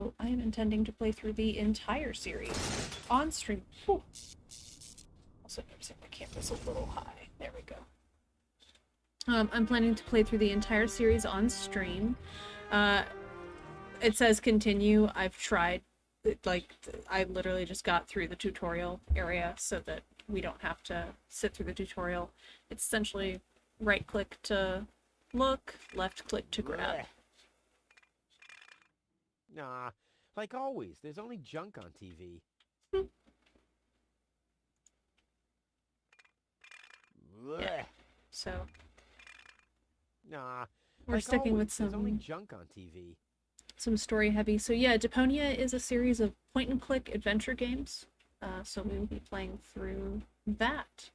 I am intending to play through the entire series on stream. Whew. Also noticing my camera's a little high. There we go. I'm planning to play through the entire series on stream. Uh, it says continue. I've tried, like, I literally just got through the tutorial area so that we don't have to sit through the tutorial. It's essentially right click to look, left click to grab. Blech. Nah, like always, there's only junk on TV. Yeah. Blech. So Nah, we're like sticking with always, there's only junk on TV. some story heavy. So yeah, Deponia is a series of point and click adventure games. So we will be playing through that.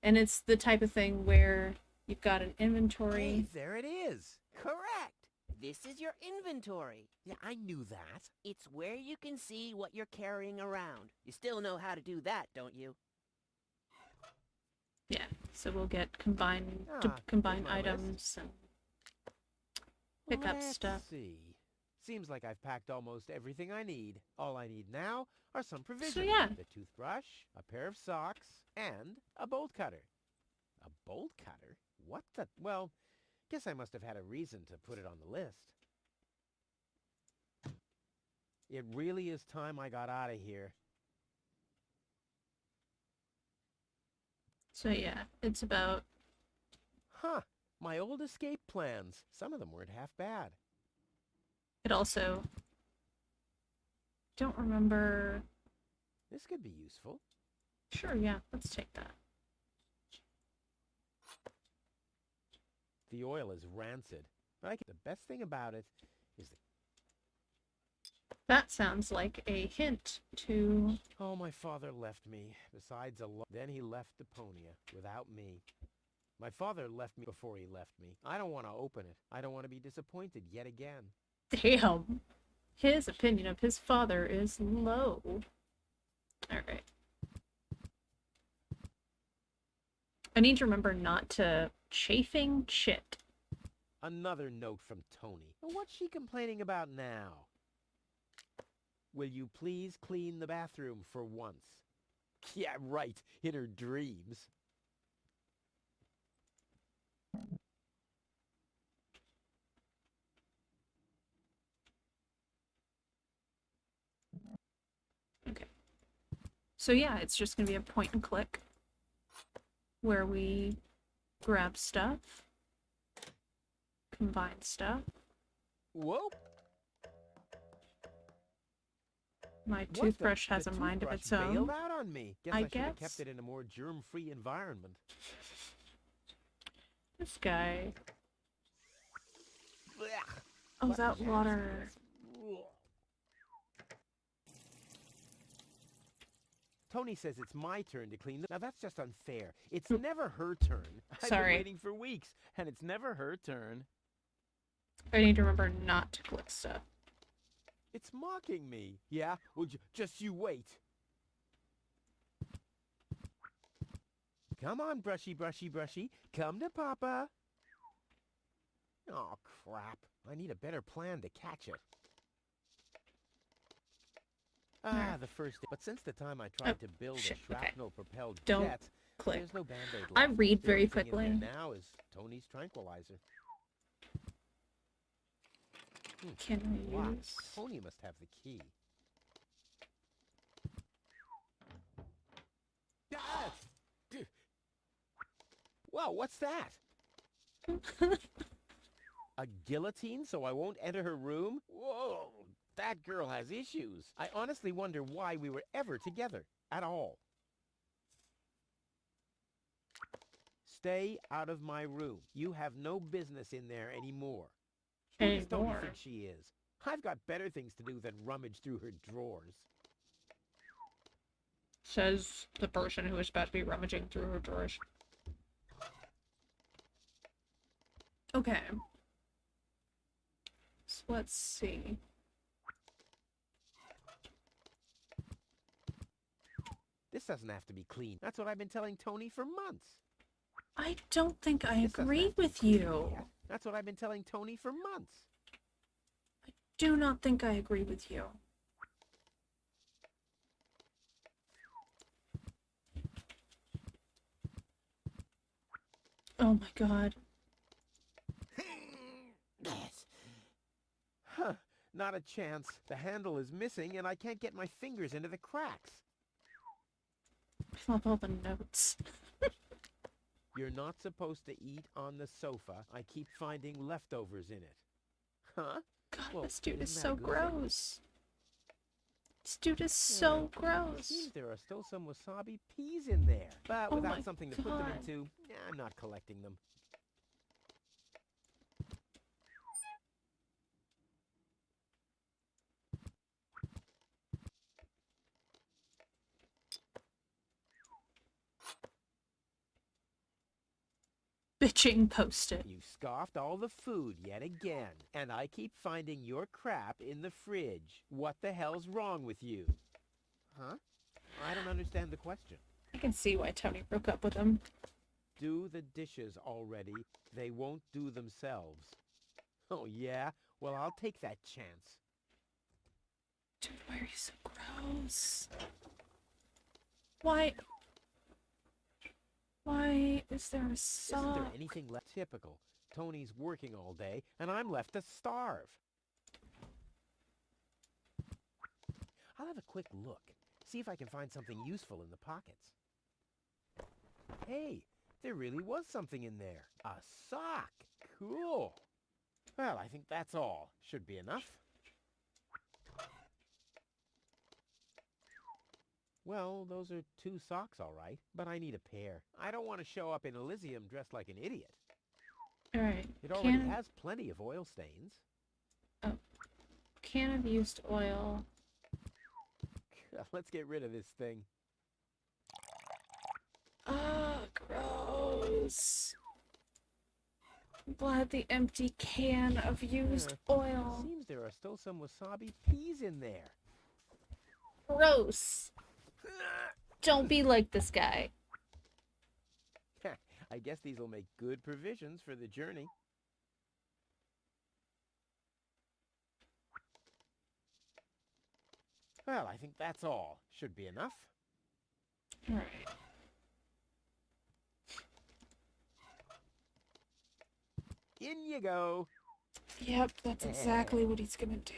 And it's the type of thing where you've got an inventory. Hey, there it is. Correct. This is your inventory. Yeah, I knew that. It's where you can see what you're carrying around. You still know how to do that, don't you? Yeah, so we'll get combine here's my items and pick up Let's stuff. see. Seems like I've packed almost everything I need. All I need now are some provisions. So yeah. The toothbrush, a pair of socks, and a bolt cutter. A bolt cutter? What the... Well, guess I must have had a reason to put it on the list. It really is time I got out of here. So yeah, it's about... Huh. My old escape plans. Some of them weren't half bad. It also... Don't remember... This could be useful. Sure, yeah, let's take that. The oil is rancid. But the best thing about it is the... That sounds like a hint to... Oh, my father left me. Besides Then he left Deponia without me. My father left me before he left me. I don't want to open it. I don't want to be disappointed yet again. Damn. His opinion of his father is low. Alright. I need to remember not to chafing chit. Another note from Tony. What's she complaining about now? Will you please clean the bathroom for once? Yeah, right. In her dreams. Okay. So yeah, it's just gonna be a point and click where we grab stuff, combine stuff. Whoa! My toothbrush has a mind of its own. Bailed out on me. Guess I I should have guess. kept it in a more germ-free environment. This guy. Blech. Oh, that water. Tony says it's my turn to clean. Now that's just unfair. It's never her turn. I've Sorry. been waiting for weeks, and it's never her turn. I need to remember not to click stuff. It's mocking me. Yeah? Well, just you wait. Come on, brushy, brushy, brushy. Come to Papa. Oh, crap. I need a better plan to catch it. Ah, the first... But since the time I tried to build a shrapnel-propelled Don't jet, click. there's no Band-Aid left. I read The very only thing in quickly. there now is Tony's tranquilizer. Can I Wow, use? Tony must have the key. Ah! Whoa, what's that? A guillotine so I won't enter her room? Whoa, that girl has issues. I honestly wonder why we were ever together at all. Stay out of my room. You have no business in there anymore. Who does Tony think she is? I've got better things to do than rummage through her drawers. Says the person who is about to be rummaging through her drawers. Okay. So let's see. This doesn't have to be clean. That's what I've been telling Tony for months. I don't think I This doesn't agree have to be with clean you. yet. That's what I've been telling Tony for months. do not think I agree with you. Oh my god. Yes. Huh. Not a chance. The handle is missing and I can't get my fingers into the cracks. I love all the notes. You're not supposed to eat on the sofa. I keep finding leftovers in it. Huh? God, Well, this dude is isn't that a so good thing? gross. This dude is so gross. Seems there are still some wasabi peas in there. But Oh without my something to put them God. into, I'm not collecting them. Bitching post-it. You scoffed all the food yet again, and I keep finding your crap in the fridge. What the hell's wrong with you? Huh? I don't understand the question. I can see why Tony broke up with him. Do the dishes already. They won't do themselves. Oh, yeah? Well, I'll take that chance. Dude, why are you so gross? Why? Why is there a sock? Isn't there anything left? Typical. Tony's working all day, and I'm left to starve. I'll have a quick look. See if I can find something useful in the pockets. Hey, there really was something in there. A sock. Cool. Well, I think that's all. Should be enough. Well, those are 2 socks, all right. But I need a pair. I don't want to show up in Elysium dressed like an idiot. Alright. It already has plenty of oil stains. Can of used oil. Let's get rid of this thing. Ah, gross. I'm glad the empty can of used oil. Seems there are still some wasabi peas in there. Gross. Don't be like this guy. I guess these will make good provisions for the journey. Well, I think that's all. Should be enough. Alright. In you go. Yep, that's exactly what he's gonna do.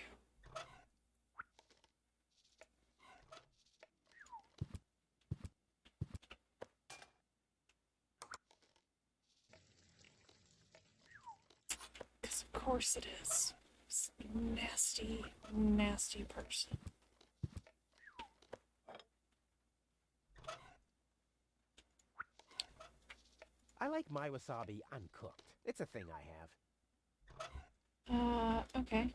Because of course it is. This nasty, nasty person. I like my wasabi uncooked. It's a thing I have. Okay.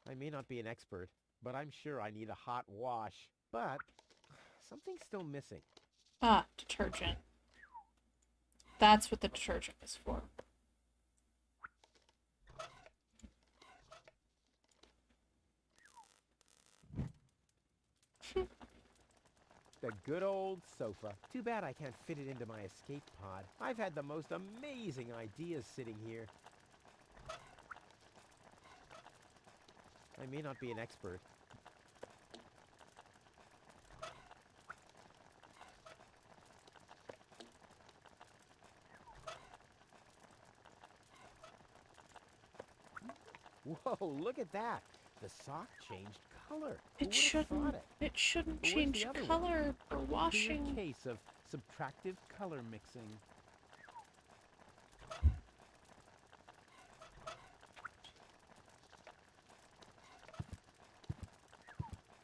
I may not be an expert, but I'm sure I need a hot wash. But something's still missing. Ah, detergent. That's what the detergent is for. The good old sofa. Too bad I can't fit it into my escape pod. I've had the most amazing ideas sitting here. I may not be an expert. Whoa, look at that. The sock changed color. Who It would've shouldn't. thought it? It shouldn't But where's the change other one? color for Clear washing. case of subtractive color mixing.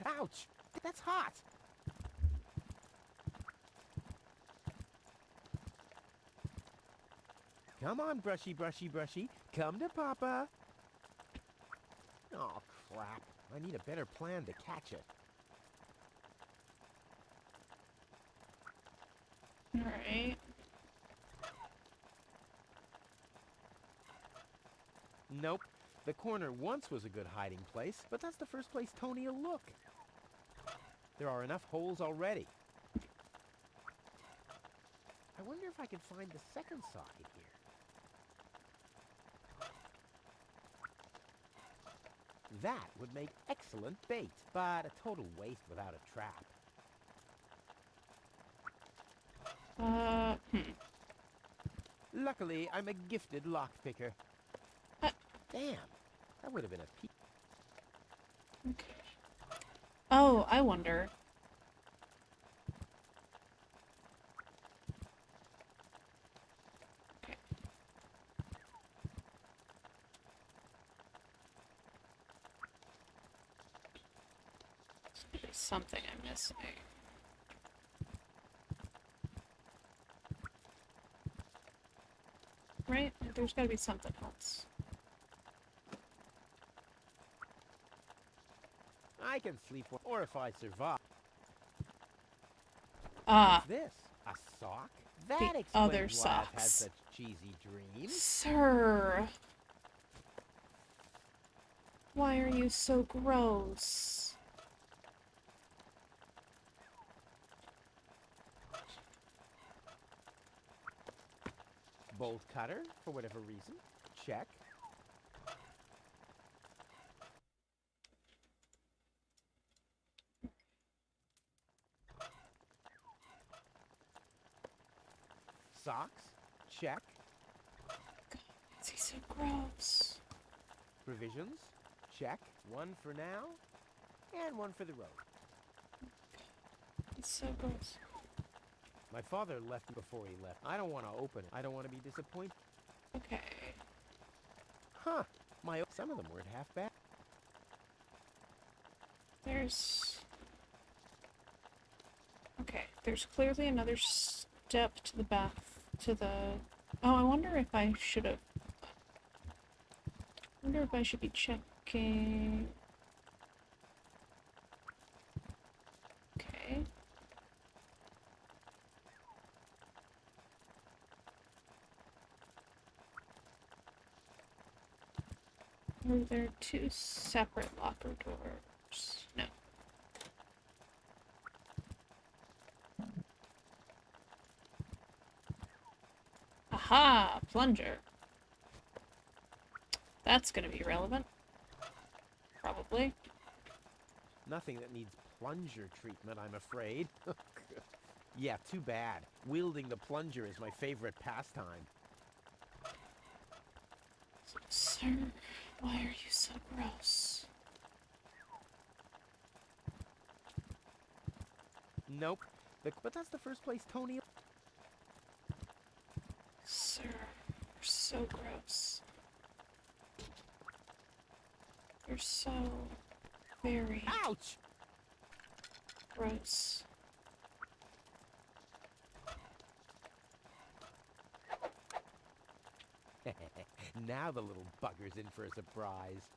Ouch! That's hot! Come on, brushy, brushy, brushy. Come to Papa. Oh, crap. I need a better plan to catch it. Alright. Nope. The corner once was a good hiding place, but that's the first place Tony will look. There are enough holes already. I wonder if I can find the second socket here. That would make excellent bait, but a total waste without a trap. Luckily, I'm a gifted lockpicker. Damn, that would have been a piece. Okay. Oh, I wonder. Okay. There's something I'm missing. Right? There's gotta be something else. I can sleep, or if I survive. Ah, What's this? A sock? That the explains other why I've had socks. such cheesy dreams. Sir. Why are you so gross? Bolt cutter, for whatever reason. Check. Socks? Check. Is he so gross? Provisions? Check. One for now, and one for the road. He's so gross. My father left before he left. I don't want to open it. I don't want to be disappointed. Okay. Huh. Some of them weren't half bad. There's... Okay, there's clearly another step to the Oh, I wonder if I should have... I wonder if I should be checking... Okay. Were there two separate locker doors? No. Aha! Plunger. That's gonna be relevant. Probably. Nothing that needs plunger treatment, I'm afraid. Yeah, too bad. Wielding the plunger is my favorite pastime. Sir, why are you so gross? Nope. But that's the first place Tony... Sir, you're so gross. You're so very Ouch! gross. Now the little bugger's in for a surprise.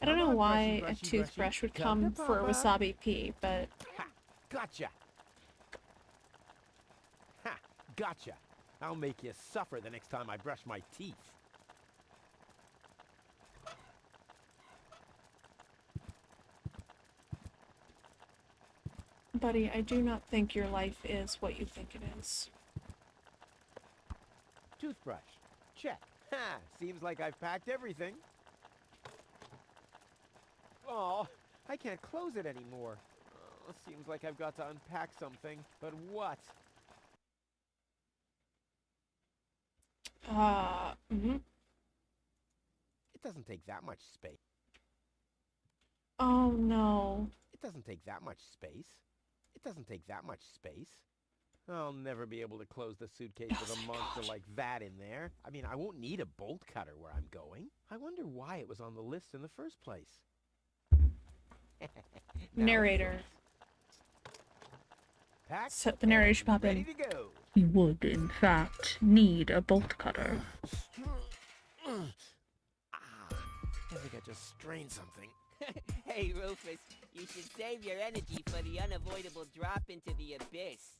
I don't Come know on, why brushy, a brushy, toothbrush brushy. would Come come to for a Papa. wasabi pea, but Ha! Gotcha! Ha! Gotcha! I'll make you suffer the next time I brush my teeth. buddy, I do not think your life is what you think it is. Toothbrush. Check. Ha! Seems like I've packed everything. Oh, I can't close it anymore. Oh, seems like I've got to unpack something. But what? Mm-hmm. It doesn't take that much space. Oh no. It doesn't take that much space. It doesn't take that much space. I'll never be able to close the suitcase with a monster like that in there. I mean, I won't need a bolt cutter where I'm going. I wonder why it was on the list in the first place. Narrator. Packed So the narrator should and pop in. ready to go. You would, in fact, need a bolt cutter. I think I just strained something. Hey, Rufus, you should save your energy for the unavoidable drop into the abyss.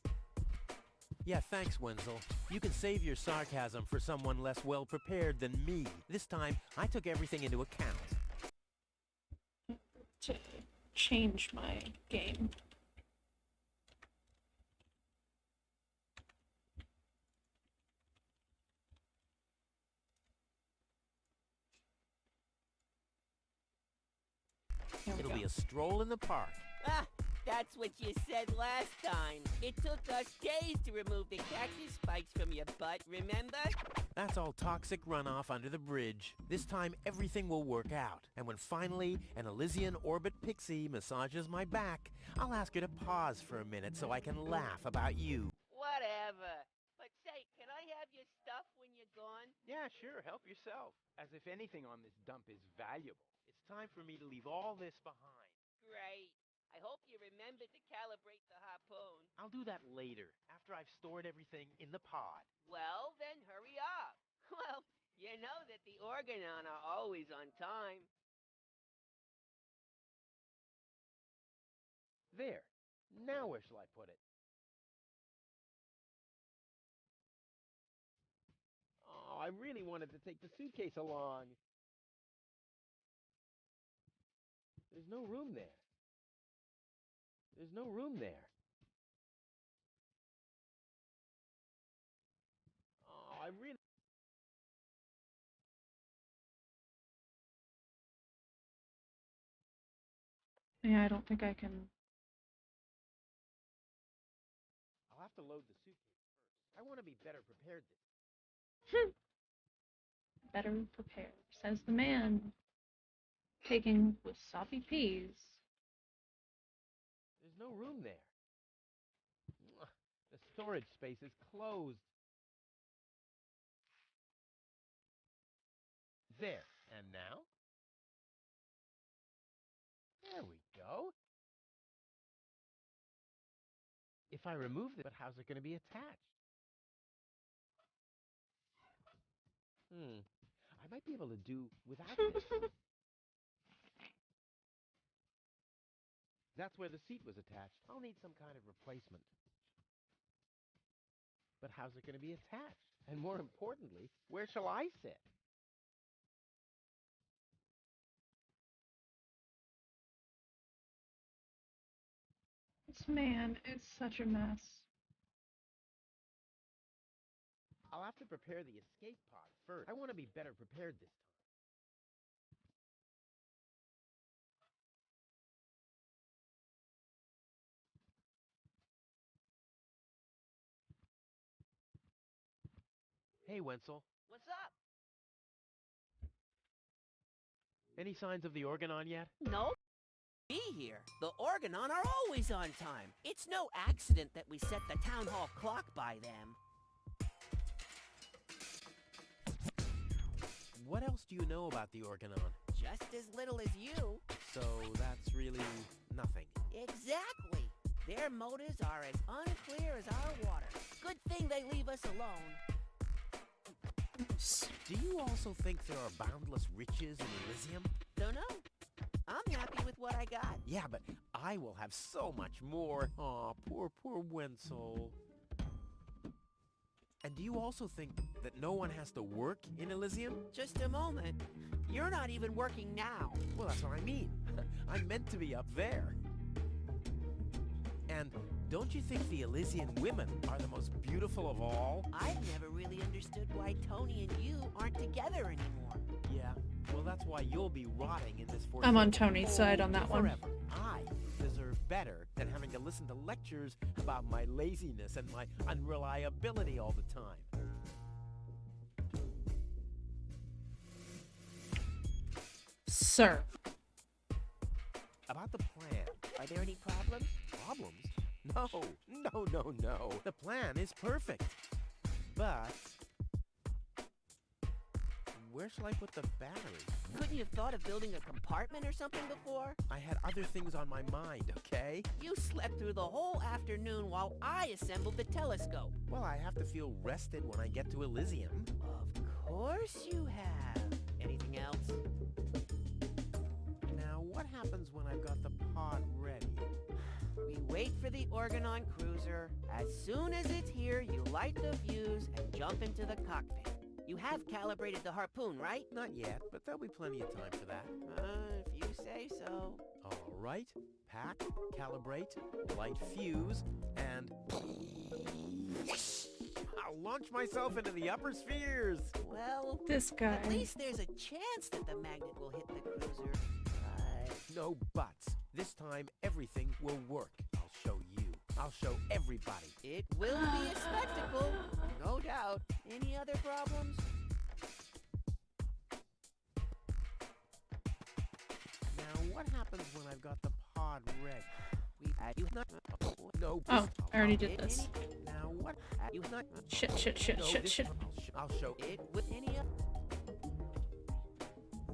Yeah, thanks, Wenzel. You can save your sarcasm for someone less well-prepared than me. This time, I took everything into account. To change my game. stroll in the park. Ah, that's what you said last time. It took us days to remove the cactus spikes from your butt, remember? That's all toxic runoff under the bridge. This time everything will work out. And when finally an Elysian orbit pixie massages my back, I'll ask her to pause for a minute so I can laugh about you. Whatever. But say, can I have your stuff when you're gone? Yeah, sure. Help yourself. As if anything on this dump is valuable. It's time for me to leave all this behind. Great. I hope you remember to calibrate the harpoon. I'll do that later, after I've stored everything in the pod. Well, then hurry up. Well, you know that the Organon are always on time. There. Now where shall I put it? Oh, I really wanted to take the suitcase along. There's no room there. There's no room there. Oh, I really... Yeah, I don't think I can. I'll have to load the suitcase first. I want to be better prepared this time. Better prepared, says the man. Taking wasabi peas. There's no room there. The storage space is closed. There. And now? There we go. If I remove it, but how's it going to be attached? I might be able to do without this. That's where the seat was attached. I'll need some kind of replacement. But how's it going to be attached? And more importantly, where shall I sit? This man is such a mess. I'll have to prepare the escape pod first. I want to be better prepared this time. Hey, Wenzel. What's up? Any signs of the Organon yet? No. Be here. The Organon are always on time. It's no accident that we set the town hall clock by them. What else do you know about the Organon? Just as little as you. So that's really nothing. Exactly. Their motives are as unclear as our water. Good thing they leave us alone. Do you also think there are boundless riches in Elysium? Don't know. I'm happy with what I got. Yeah, but I will have so much more. Aw, poor Wenzel. And do you also think that no one has to work in Elysium? Just a moment. You're not even working now. Well, that's what I mean. I'm meant to be up there. And don't you think the Elysian women are the most beautiful of all? I've never really understood why Tony and you aren't together anymore. Yeah, well, that's why you'll be rotting in this force. I'm on Tony's side on that one. Forever. I deserve better than having to listen to lectures about my laziness and my unreliability all the time. Sir. About the plan. Are there any problems? Problems? No. The plan is perfect. But where shall I put the battery? Couldn't you have thought of building a compartment or something before? I had other things on my mind, okay? You slept through the whole afternoon while I assembled the telescope. Well, I have to feel rested when I get to Elysium. Of course you have. Anything else? Now, what happens when I've got the pod ready? We wait for the Organon cruiser. As soon as it's here, you light the fuse and jump into the cockpit. You have calibrated the harpoon, right? Not yet, but there'll be plenty of time for that. If you say so. All right. Pack, calibrate, light fuse, and... I'll launch myself into the upper spheres! Well, This guy. at least there's a chance that the magnet will hit the cruiser. But No buts. This time, everything will work. I'll show you. I'll show everybody. It will be a spectacle, no doubt. Any other problems? Now, what happens when I've got the pod ready? We you not. No. Oh, I already did this. Now, what? You not. Shit. No, this I'll show It with any other.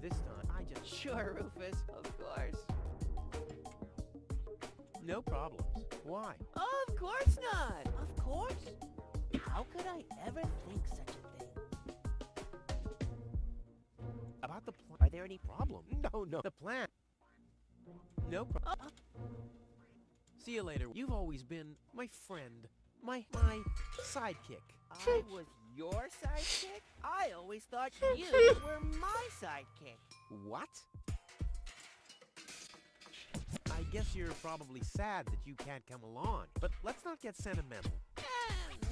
this time. I just Sure, Rufus. Of course. no problems. Why? Of course not. Of course. How could I ever think such a thing? About the plan? Are there any Problem? No. The plan. No problem. See you later. You've always been my friend, my sidekick. I was your sidekick? I always thought you were my sidekick. What? I guess you're probably sad that you can't come along, but let's not get sentimental.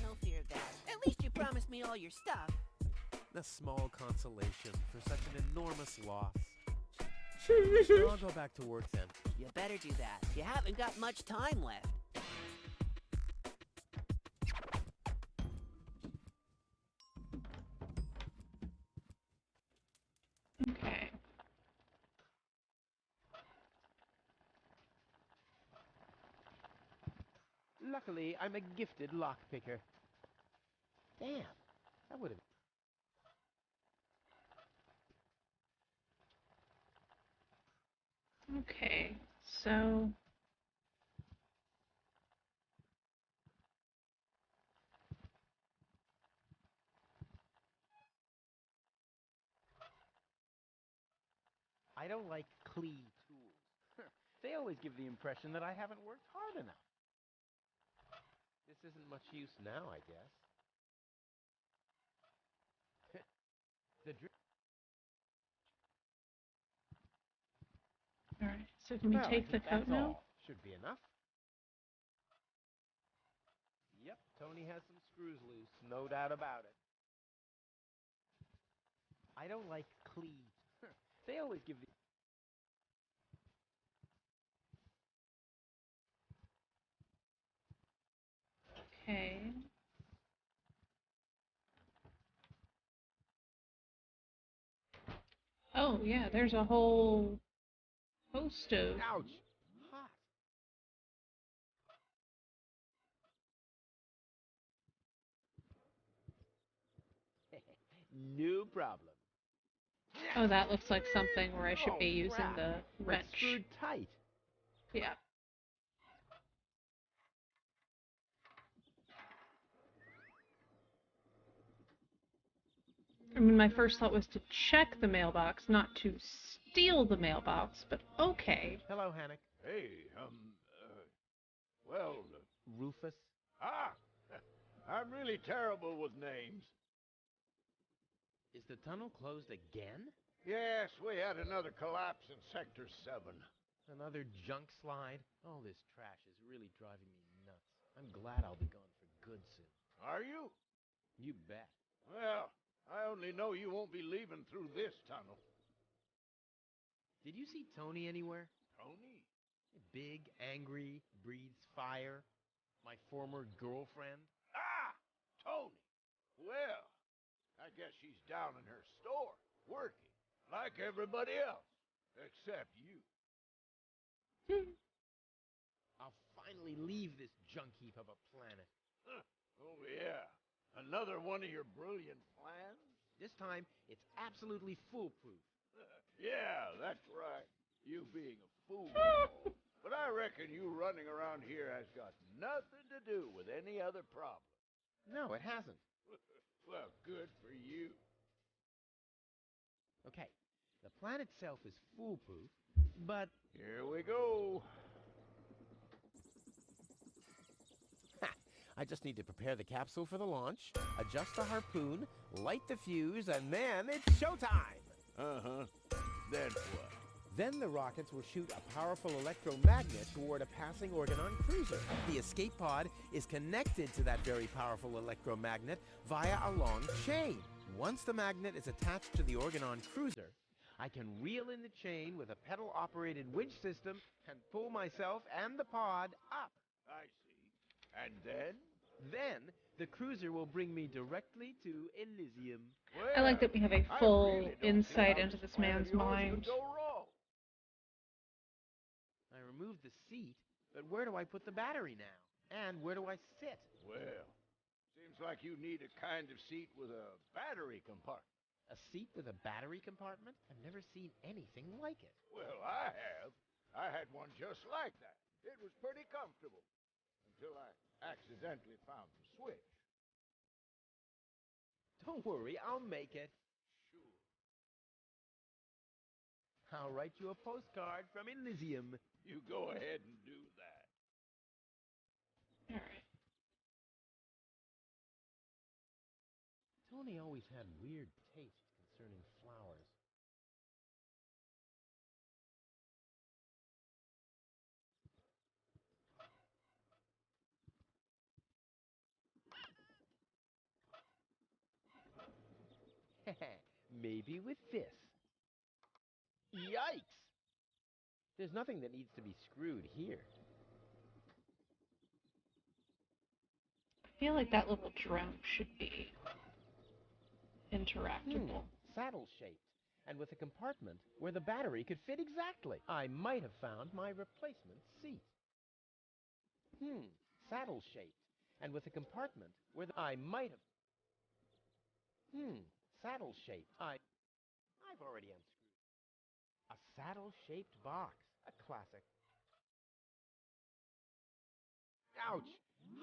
No fear of that. At least you promised me all your stuff. A small consolation for such an enormous loss. I'll go back to work then. You better do that. You haven't got much time left. Okay. Luckily, I'm a gifted lockpicker. Damn, that would have... Okay, so... I don't like Clee tools. They always give the impression that I haven't worked hard enough. This isn't much use now, I guess. The Alright, so can we take the coat now? Should be enough. Yep, Tony has some screws loose, no doubt about it. I don't like Clee. They always give the... Okay. Oh, yeah, there's a whole host of... Ouch! Hot. No problem. Oh, that looks like something where I should be using crap. the It's wrench. screwed tight. Yeah. I mean, my first thought was to check the mailbox, not to steal the mailbox, but okay. Hello, Hannock. Hey, well, Rufus. I'm really terrible with names. Is the tunnel closed again? Yes, we had another collapse in Sector 7. Another junk slide? All this trash is really driving me nuts. I'm glad I'll be gone for good soon. Are you? You bet. Well, I only know you won't be leaving through this tunnel. Did you see Tony anywhere? Tony? Big, angry, breathes fire. My former girlfriend. Tony. Well, I guess she's down in her store, working, like everybody else, except you. I'll finally leave this junk heap of a planet. Oh, yeah. Another one of your brilliant plans? This time, it's absolutely foolproof. Yeah, that's right. You being a fool. But I reckon you running around here has got nothing to do with any other problem. No, it hasn't. Well, good for you. Okay, the plan itself is foolproof, but... Here we go. I just need to prepare the capsule for the launch, adjust the harpoon, light the fuse, and then it's showtime! Uh-huh. Then what? Then the rockets will shoot a powerful electromagnet toward a passing Organon cruiser. The escape pod is connected to that very powerful electromagnet via a long chain. Once the magnet is attached to the Organon cruiser, I can reel in the chain with a pedal-operated winch system and pull myself and the pod up. I see. And then? Then, the cruiser will bring me directly to Elysium. I like that we have a I full really don't see insight how into this this plan of man's yours mind. could go wrong. I removed the seat, but where do I put the battery now? And where do I sit? Well, seems like you need a kind of seat with a battery compartment. A seat with a battery compartment? I've never seen anything like it. Well, I have. I had one just like that. It was pretty comfortable until I accidentally found the switch. Don't worry, I'll make it. Sure. I'll write you a postcard from Elysium. You go ahead and do that. Alright. Tony always had weird taste concerning flowers. Maybe with this. Yikes! There's nothing that needs to be screwed here. I feel like that little drone should be interactable. Saddle-shaped, and with a compartment where the battery could fit exactly. I might have found my replacement seat. Saddle-shaped, and with a compartment where I might have... Saddle-shaped. I've already unscrewed. A saddle-shaped box. A classic. Ouch!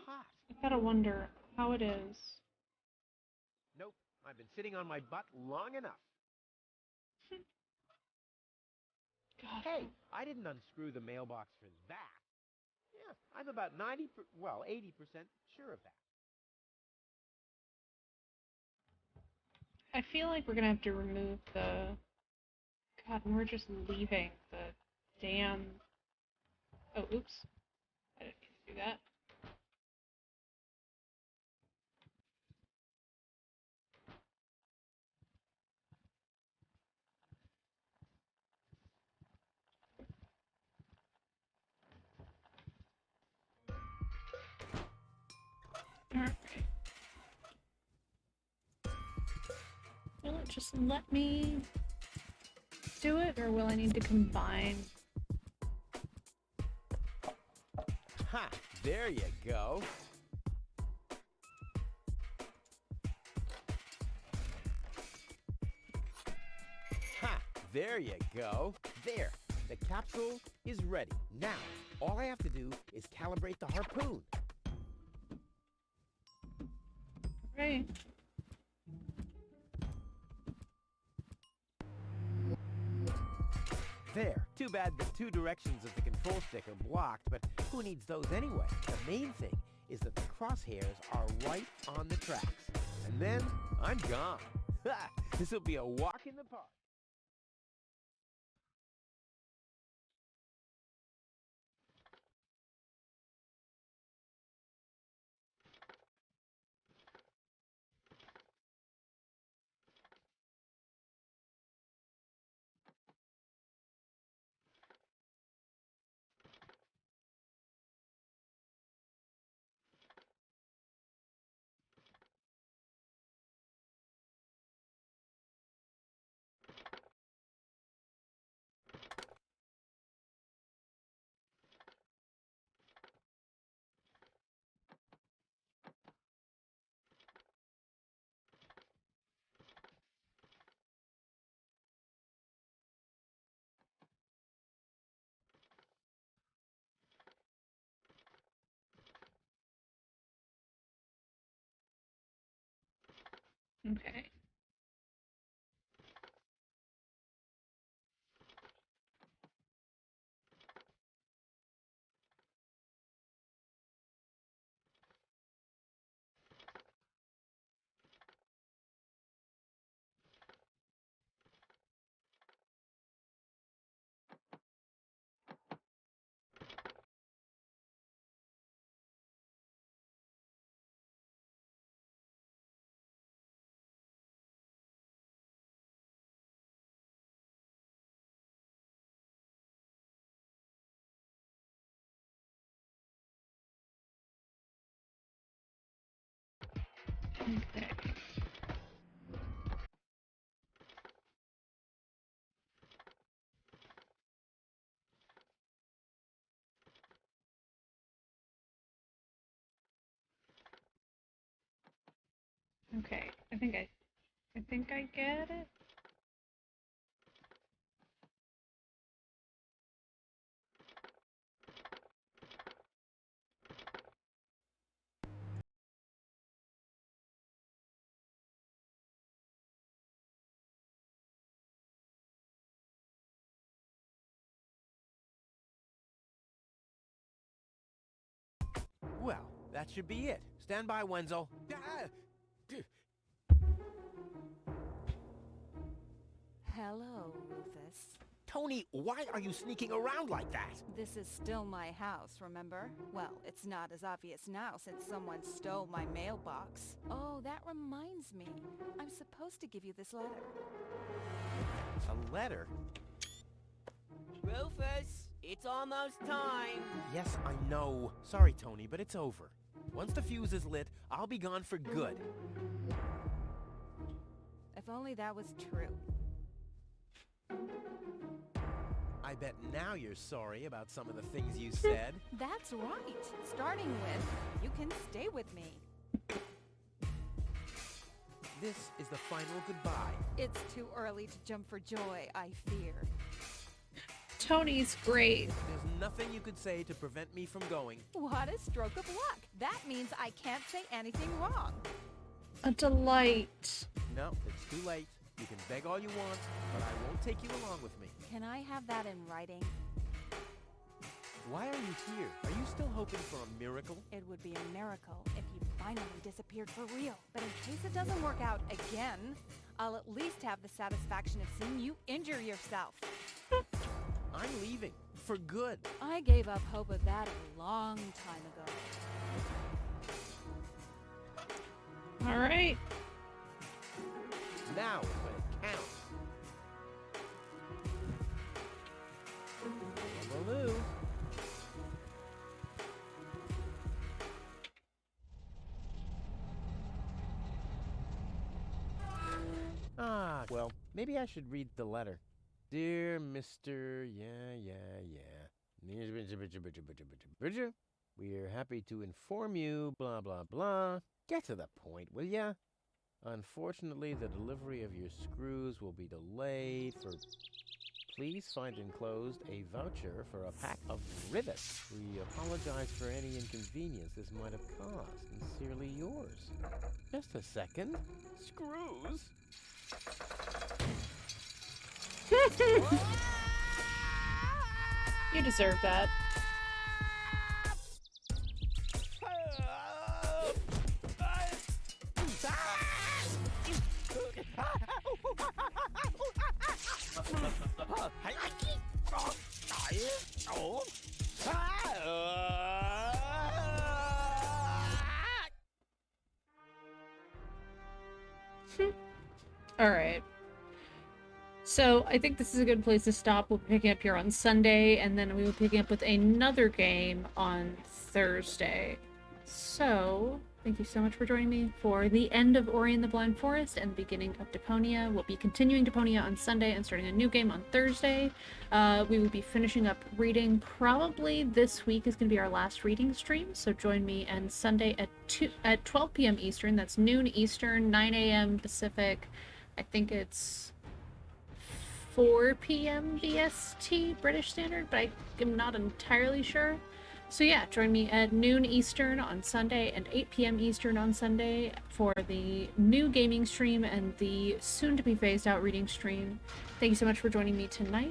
Hot. I gotta wonder how it is. Nope. I've been sitting on my butt long enough. God. Hey, I didn't unscrew the mailbox for that. Yeah, I'm about 80% sure of that. I feel like we're gonna have to remove the... God, and we're just leaving the damn... Oh, oops. I didn't mean to do that. Alright. Will it just let me do it, or will I need to combine? Ha! There you go. Ha! There you go. There. The capsule is ready. Now, all I have to do is calibrate the harpoon. Right. There. Too bad the two directions of the control stick are blocked, but who needs those anyway? The main thing is that the crosshairs are right on the tracks. And then I'm gone. Ha! This will be a walk in the park. Okay. Okay. Okay, I think I get it. Well, that should be it. Stand by, Wenzel. Ah! Hello, Rufus. Tony, why are you sneaking around like that? This is still my house, remember? Well, it's not as obvious now since someone stole my mailbox. Oh, that reminds me. I'm supposed to give you this letter. A letter? Rufus, it's almost time. Yes, I know. Sorry, Tony, but it's over. Once the fuse is lit, I'll be gone for good. If only that was true. I bet now you're sorry about some of the things you said. That's right. Starting with, you can stay with me. This is the final goodbye. It's too early to jump for joy, I fear. Tony's great. There's nothing you could say to prevent me from going. What a stroke of luck. That means I can't say anything wrong. A delight. No, it's too late. You can beg all you want, but I won't take you along with me. Can I have that in writing? Why are you here? Are you still hoping for a miracle? It would be a miracle if you finally disappeared for real. But in case it doesn't work out again, I'll at least have the satisfaction of seeing you injure yourself. I'm leaving. For good. I gave up hope of that a long time ago. All right. Now is when it counts. Baloo. Ah, well, maybe I should read the letter. Dear Mr. Bridger, we're happy to inform you, blah, blah, blah. Get to the point, will ya? Unfortunately, the delivery of your screws will be delayed for... Please find enclosed a voucher for a pack of rivets. We apologize for any inconvenience this might have caused. Sincerely yours. Just a second. Screws? You deserve that. All right. So I think this is a good place to stop. We'll be picking up here on Sunday, and then we will be picking up with another game on Thursday. So thank you so much for joining me for the end of Ori and the Blind Forest and the beginning of Deponia. We'll be continuing Deponia on Sunday and starting a new game on Thursday. We will be finishing up reading. Probably this week is going to be our last reading stream, so join me on Sunday at 12 p.m. Eastern. That's noon Eastern, 9 a.m. Pacific. I think it's 4 p.m. BST, British Standard, but I am not entirely sure. So yeah, join me at noon Eastern on Sunday and 8 p.m. Eastern on Sunday for the new gaming stream and the soon-to-be phased-out reading stream. Thank you so much for joining me tonight.